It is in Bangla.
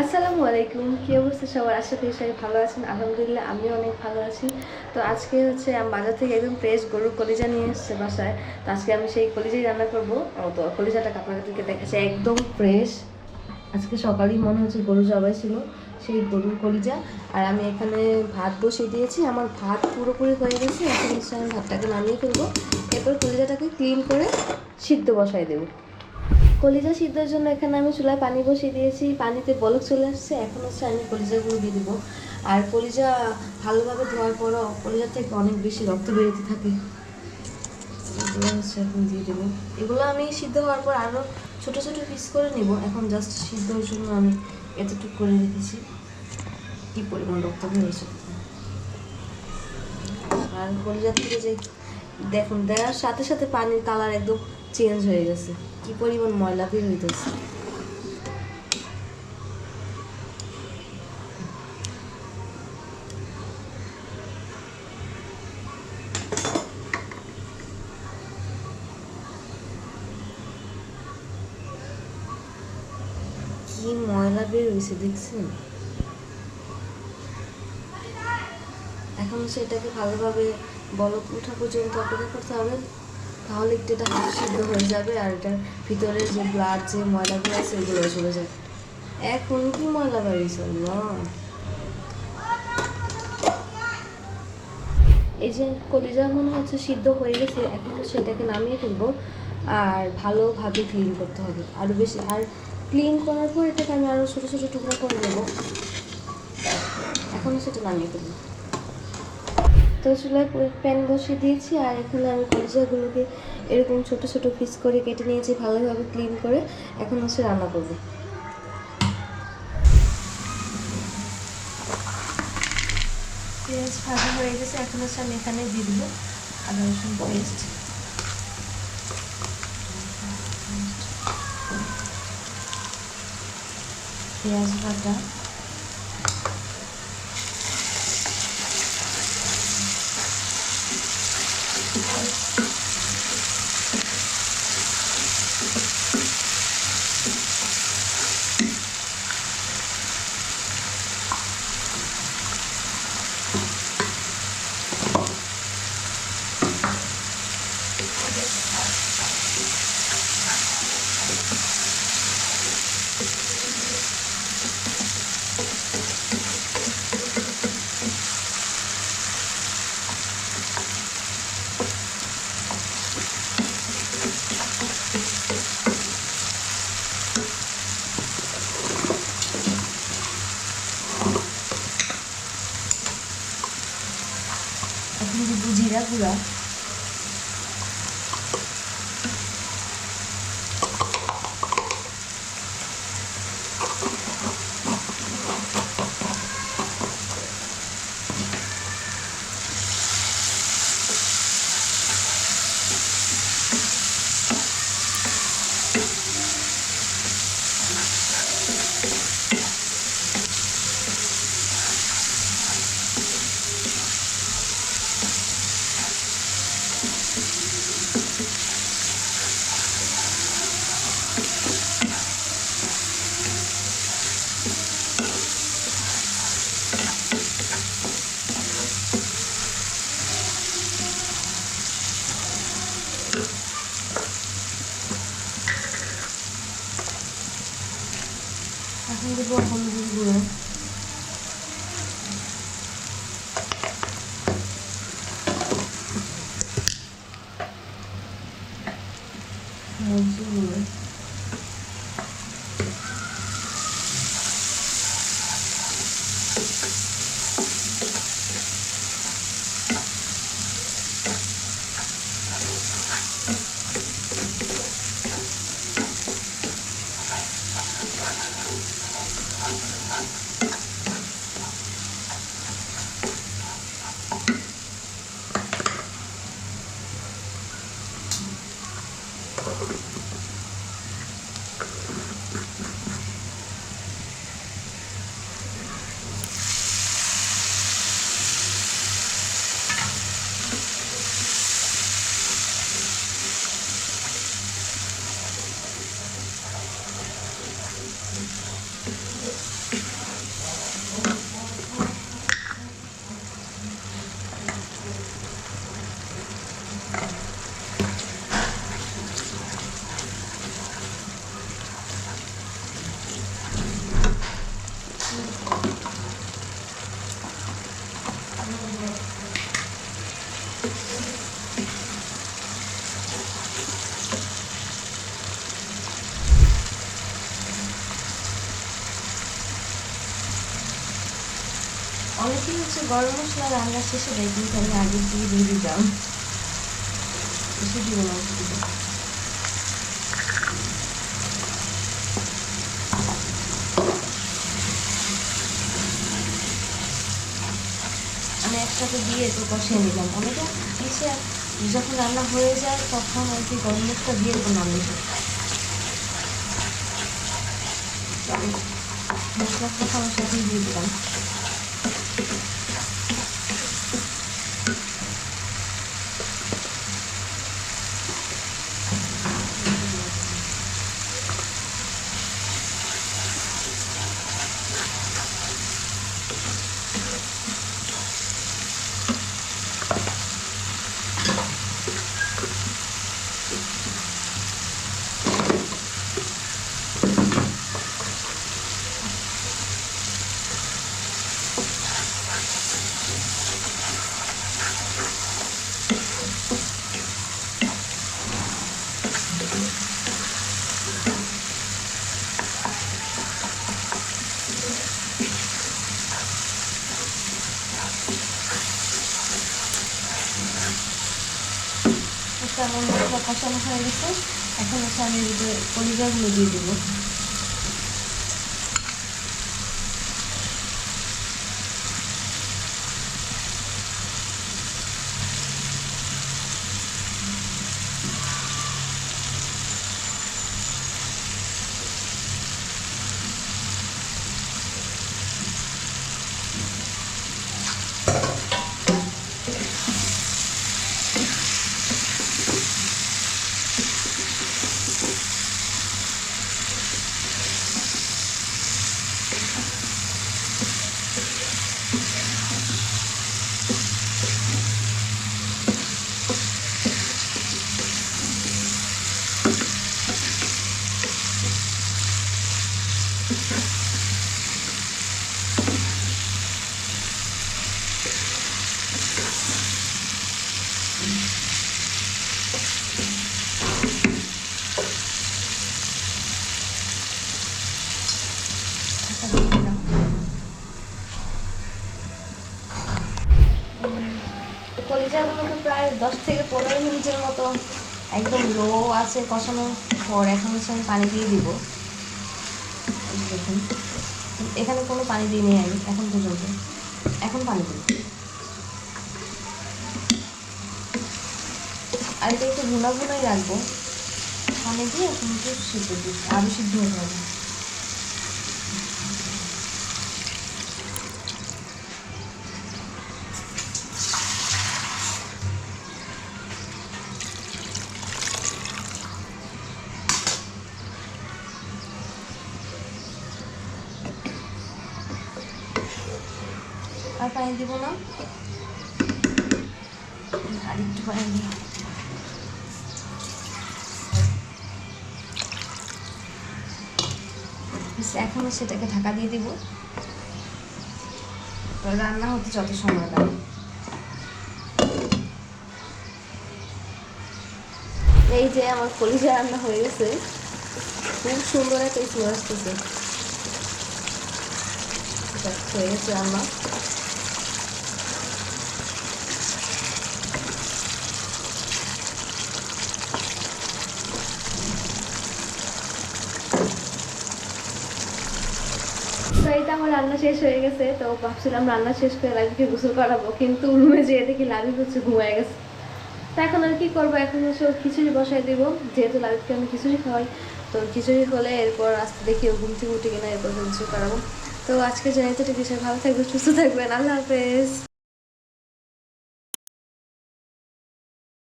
আসসালামু আলাইকুম, কি অবস্থা সবার? আশা করি সবাই ভালো আছেন। আলহামদুলিল্লাহ আমিও অনেক ভালো আছি। তো আজকে হচ্ছে বাজার থেকে একদম ফ্রেশ গরুর কলিজা নিয়ে এসেছে বাসায়। তো আজকে আমি সেই কলিজাই রান্না করবো। তো কলিজাটা আপনাদেরকে দেখাচ্ছি, একদম ফ্রেশ। আজকে সকালেই মনে হচ্ছে গরু জবাই ছিল, সেই গরুর কলিজা। আর আমি এখানে ভাত বসিয়ে দিয়েছি, আমার ভাত পুরোপুরি হয়ে গেছে। এখন হচ্ছে আমি ভাতটাকে নামিয়ে ফেলবো, এরপর কলিজাটাকে ক্লিন করে সিদ্ধ বসাই দেবো। কলিজা সিদ্ধর জন্য এখানে আমি চুলায় পানি বসিয়ে দিয়েছি, পানিতে বলক চলে আসছে। এখন হচ্ছে আমি কলিজাগুলো দিয়ে দেবো। আর কলিজা ভালোভাবে ধোয়ার পরও কলিজা থেকে অনেক বেশি রক্ত বেরোতে থাকে, এগুলো হচ্ছে এখন দিয়ে দেবো। এগুলো আমি সিদ্ধ হওয়ার পর আরও ছোটো ছোটো পিস করে নেব। এখন জাস্ট সিদ্ধর জন্য আমি এতটুকু করে রেখেছি। কী পরিমাণ রক্ত বেরোচ্ছে! আর কলিজা থেকে যে দেখুন, দেওয়ার সাথে সাথে পানির কালার একদম চেঞ্জ হয়ে গেছে, কি পরিমাণ ময়লা বের হইতেছে। কি ময়লা বের হয়েছে দেখছেন? এখন সেটাকে ভালোভাবে বলক উঠা পর্যন্ত অপেক্ষা করতে হবে, তাহলে একটু এটা হাফ সিদ্ধ হয়ে যাবে আর এটার ভিতরে যে ব্লাড যে ময়লাগুলো আছে এগুলো চলে যাবে। এখন কি ময়লা বেরিয়েছে না! এই যে কলিজা মনে হচ্ছে সিদ্ধ হয়ে গেছে, এখন সেটাকে নামিয়ে ফেলবো। আর ভালোভাবে ক্লিন করতে হবে আরও বেশি। আর ক্লিন করার পর এটাকে আমি আরও ছোটো ছোটো টুকরো করে নেবো। এখন সেটা নামিয়ে ফেলবো। তো চুলায় প্যান বসিয়ে দিয়েছি, আর এখানে আমি কলিজাগুলোকে এরকম ছোট ছোট পিস করে কেটে নিয়েছি, ভালোভাবে ক্লিন করে। এখন হচ্ছে রান্না করবো। পেঁয়াজ ভাজা হয়ে গেছে, এখন হচ্ছে আমি এখানে দিয়ে দেবো আদা রসুন পেস্ট, পেঁয়াজ ভাজা, এখন দিব জিরা গুঁড়া, এখন দেবো হলুদের গুঁড়ো, মরিচের গুঁড়ো, অনেকেই হচ্ছে গরম মশলা রান্না শেষে দেয়, কিন্তু আমি আগের দিকে দিয়ে দিতাম, বেশি দিব না। আমি একসাথে দিয়ে একটু কষিয়ে নিলাম। অনেকে পিছিয়ে যখন রান্না হয়ে যায় তখন আর কি গরম মশলা দিয়ে দেবো নামলে মশলা কষানোর সাথেই দিয়ে দিলাম। আমার মশলা কষানো হয়ে গেছে, এখন হচ্ছে আমি কলিজাগুলো দিয়ে দেবো। কলিজাগুলোকে প্রায় 10 থেকে 15 মিনিটের মতো একদম লো আছে কষানোর পর এখন হচ্ছে আমি পানি দিয়ে দিব। দেখুন এখানে কোনো পানি দিয়ে নেই আমি এখন পর্যন্ত, এখন পানি দিই। আর এটা একটু ভুনা ভুনাই রাখবো, পানি দিয়ে এখন একটু সিদ্ধ দিই, আরও সিদ্ধ হয়ে যাবে। আর পানি দিব না, আর একটু পানি দিব। এখন সেটাকে ঢাকা দিয়ে দিব, রান্না হতে যত সময় লাগে। এই যে আমার কলিজা রান্না হয়ে গেছে, খুব সুন্দর একটা স্মেল আসতেছে। হয়ে গেছে রান্না। তো এইটা আমার রান্না শেষ হয়ে গেছে। তো ভাবছিলাম রান্না শেষ করে লাবিবকে গোসল করাবো, কিন্তু রুমে যেয়ে দেখি লাবিব হচ্ছে ঘুমায় গেছে। তো এখন আর কি করবো, এখন হচ্ছে খিচুড়ি বসাই দেবো, যেহেতু লাবিবকে আমি খিচুড়ি খাওয়াই। তো খিচুড়ি হলে এরপর আসতে দেখি ও ঘুম থেকে উঠে কিনা, এরপর গোসল করাবো। তো আজকে জানাইতে বিষয় ভালো থাকবে, সুস্থ থাকবেন, আল্লাহ হাফেজ।